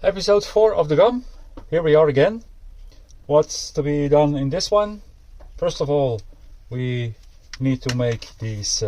Episode 4 of the GOM. Here we are again. What's to be done in this one? First of all, we need to make these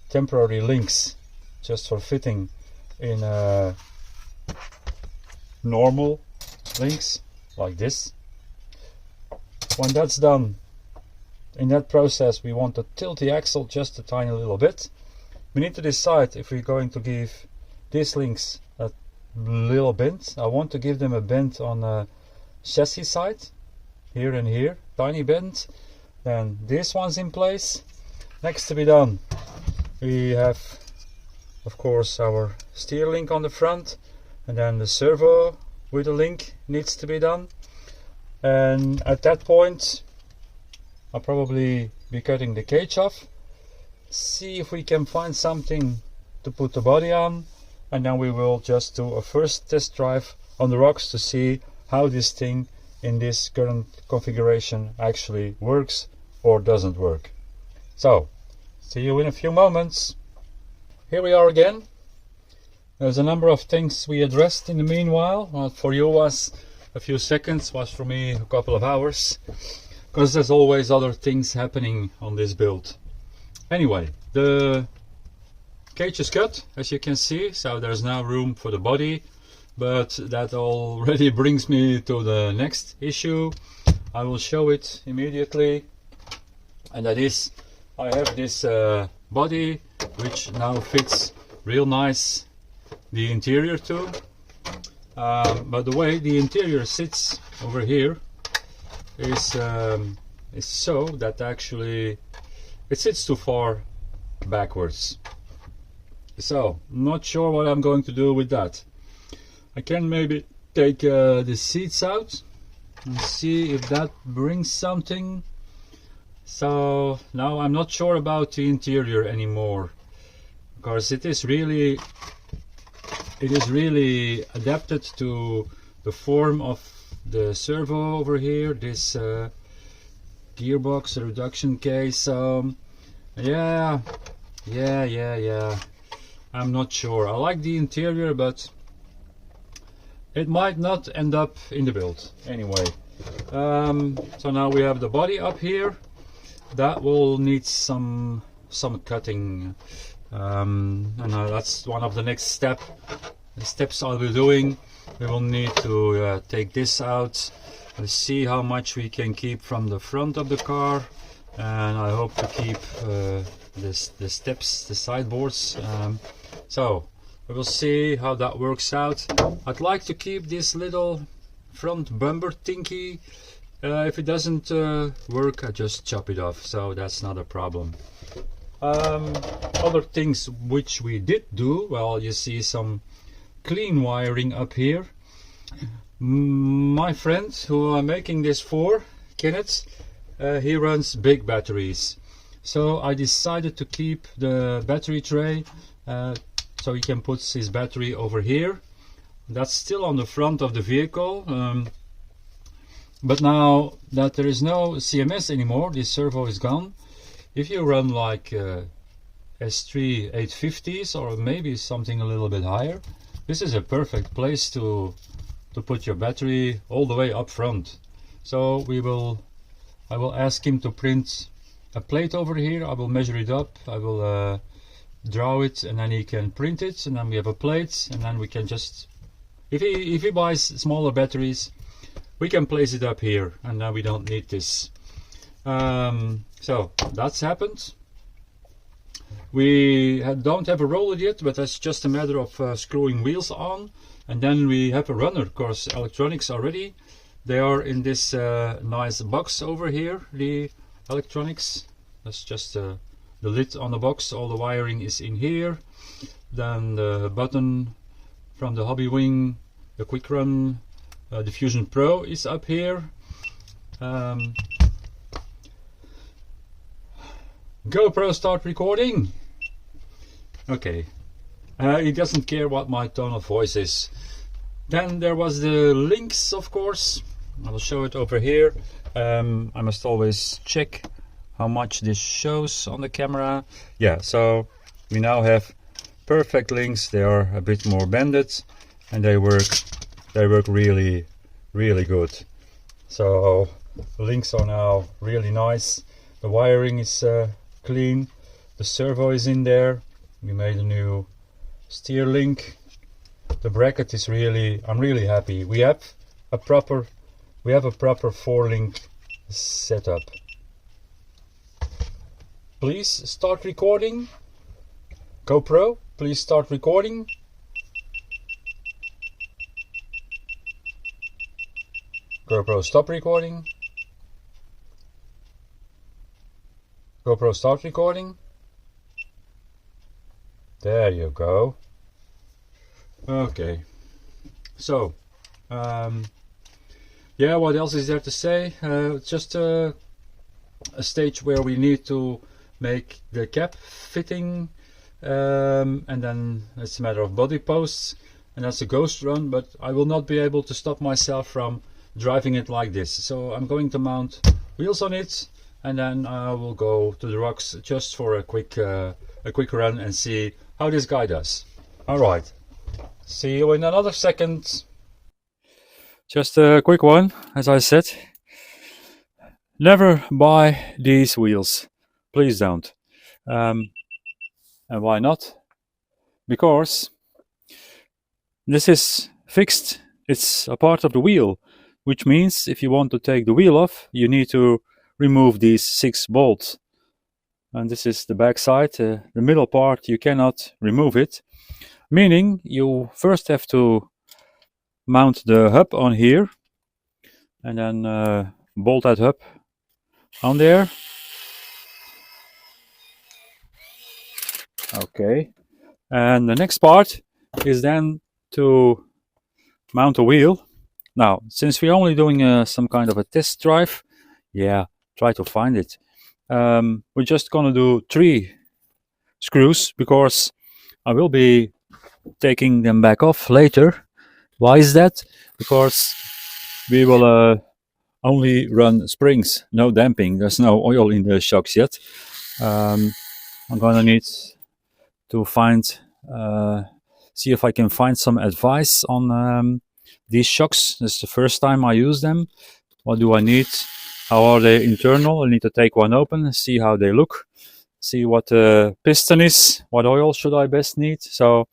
temporary links just for fitting in normal links like this. When that's done, in that process we want to tilt the axle just a tiny little bit. We need to decide if we're going to give these links a little bend. I want to give them a bend on the chassis side, here and here, tiny bend. Then this one's in place. Next to be done, we have of course our steer link on the front, and then the servo with the link needs to be done. And at that point I'll probably be cutting the cage off, see if we can find something to put the body on, and then we will just do a first test drive on the rocks to see how this thing in this current configuration actually works or doesn't work. So, see you in a few moments. Here we are again. There's a number of things we addressed in the meanwhile. What for you was a few seconds, was for me a couple of hours, because there's always other things happening on this build. Anyway, the cage is cut, as you can see, so there's now room for the body, but that already brings me to the next issue. I will show it immediately, and that is, I have this body which now fits real nice the interior too, but the way the interior sits over here is so that actually it sits too far backwards. So, not sure what I'm going to do with that. I can maybe take the seats out and see if that brings something. So now I'm not sure about the interior anymore, because it is really adapted to the form of the servo over here, this gearbox reduction case. Yeah, I'm not sure. I like the interior, but it might not end up in the build anyway. So now we have the body up here. That will need some cutting, and that's one of the next steps I'll be doing. We will need to take this out and see how much we can keep from the front of the car, and I hope to keep the steps, the sideboards. So we will see how that works out. I'd like to keep this little front bumper thingy. If it doesn't work, I just chop it off, so that's not a problem. Other things which we did do, well, you see some clean wiring up here. My friend who I'm making this for, Kenneth, he runs big batteries, so I decided to keep the battery tray so he can put his battery over here. That's still on the front of the vehicle, but now that there is no CMS anymore, this servo is gone. If you run like S3 850s or maybe something a little bit higher, this is a perfect place to put your battery all the way up front. So I will ask him to print a plate over here. I will measure it up, I will draw it, and then he can print it, and then we have a plate, and then we can just, if he buys smaller batteries, we can place it up here, and now we don't need this. So that's happened. We don't have a roller yet, but that's just a matter of screwing wheels on, and then we have a runner. Of course, electronics are ready. They are in this nice box over here, the electronics. That's just the lid on the box. All the wiring is in here. Then the button from the hobby wing, the quick run, the Fusion Pro is up here. GoPro start recording. Okay, he doesn't care what my tone of voice is. Then there was the links, of course. I will show it over here. I must always check how much this shows on the camera. Yeah, so we now have perfect links. They are a bit more bended and they work they work really good. So the links are now really nice. The wiring is clean. The servo is in there. We made a new steer link. The bracket is I'm really happy. We have a proper 4-link setup. Please start recording. GoPro, please start recording. GoPro, stop recording. GoPro, start recording. There you go. Okay. So, yeah, what else is there to say? Just a stage where we need to make the cap fitting, and then it's a matter of body posts, and that's a ghost run, but I will not be able to stop myself from driving it like this. So I'm going to mount wheels on it, and then I will go to the rocks just for a quick run and see how this guy does. Alright, see you in another second. Just a quick one, as I said. Never buy these wheels. Please don't. And why not? Because this is fixed. It's a part of the wheel, which means if you want to take the wheel off, you need to remove these 6 bolts. And this is the back side. The middle part, you cannot remove it. Meaning you first have to mount the hub on here and then bolt that hub on there. Okay, and the next part is then to mount a wheel. Now, since we're only doing some kind of a test drive, yeah, try to find it. We're just gonna do 3 screws because I will be taking them back off later. Why is that? Because we will only run springs, no damping. There's no oil in the shocks yet. I'm gonna need to see if I can find some advice on these shocks. This is the first time I use them. What do I need? How are they internal? I need to take one open, see how they look, see what the piston is, what oil should I best need. So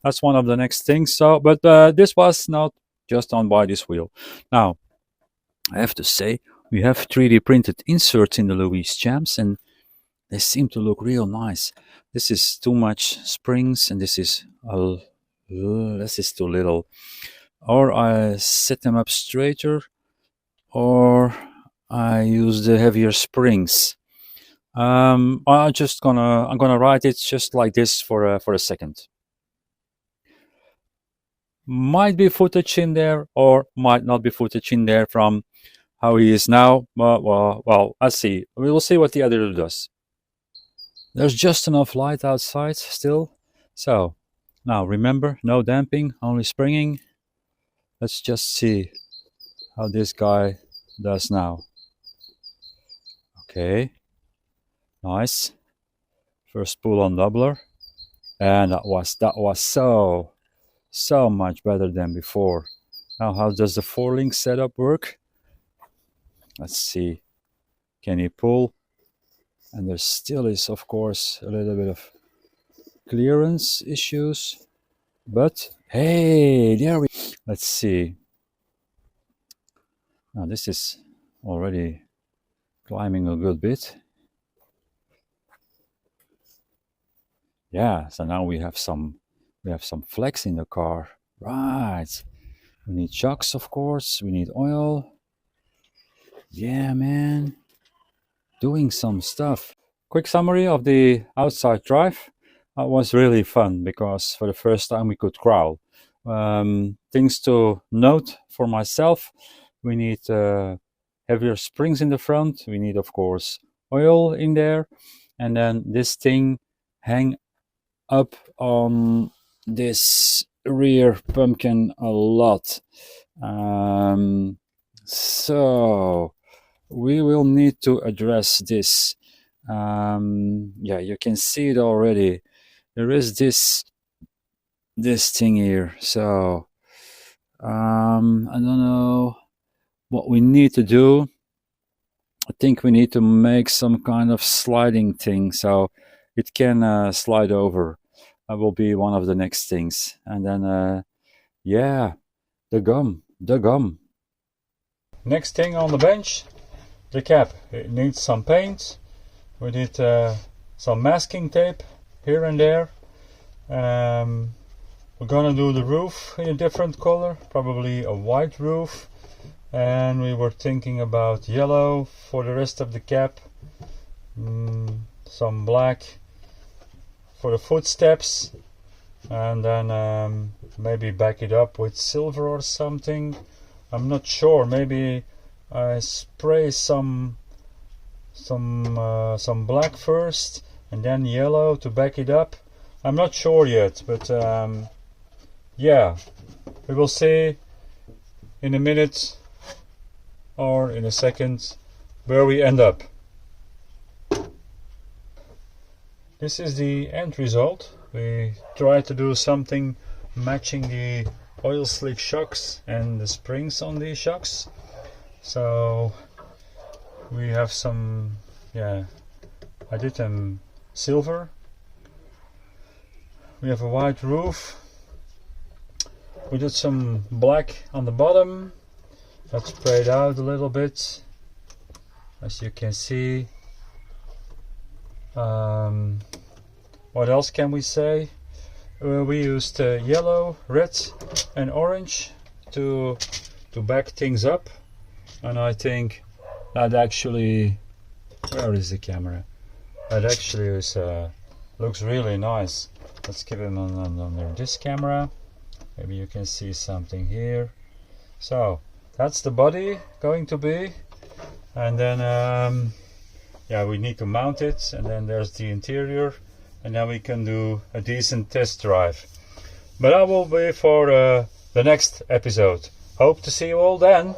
that's one of the next things. So, but this was not just on by this wheel. Now, I have to say, we have 3D printed inserts in the Louise Champs, and they seem to look real nice. This is too much springs, and this is too little. Or I set them up straighter, or I use the heavier springs. I'm gonna ride it just like this for a second. Might be footage in there, or might not be footage in there from how he is now. Well, I'll see. We will see what the other does. There's just enough light outside still. So now remember, no damping, only springing. Let's just see how this guy does now. Okay, nice. First pull on doubler, and that was so much better than before. Now how does the 4-link setup work? Let's see. Can he pull? And there still is, of course, a little bit of clearance issues. But hey, there we. Let's see. Now this is already climbing a good bit. Yeah, so now we have some flex in the car. Right. We need shocks, of course. We need oil. Yeah, man. Doing some stuff. Quick summary of the outside drive. It was really fun because for the first time we could crawl. Things to note for myself. We need heavier springs in the front. We need, of course, oil in there. And then this thing hang up on this rear pumpkin a lot. So we will need to address this. Yeah, you can see it already. There is this thing here. So I don't know what we need to do. I think we need to make some kind of sliding thing so it can slide over. That will be one of the next things. And then, yeah, the gum. Next thing on the bench, the cap. It needs some paint. We need some masking tape here and there. We're gonna do the roof in a different color, probably a white roof. And we were thinking about yellow for the rest of the cap, some black for the footsteps, and then maybe back it up with silver or something. I'm not sure. Maybe I spray some black first and then yellow to back it up. I'm not sure yet, but yeah, we will see in a minute or in a second where we end up. This is the end result. We try to do something matching the oil slick shocks and the springs on these shocks. So we have some, yeah, I did them silver. We have a white roof. We did some black on the bottom. That sprayed out a little bit, as you can see. What else can we say? We used yellow, red and orange to back things up, and I think that actually, where is the camera? That actually is looks really nice. Let's give it on this camera. Maybe you can see something here. So that's the body going to be, and then yeah, we need to mount it, and then there's the interior, and then we can do a decent test drive. But that will be for the next episode. Hope to see you all then.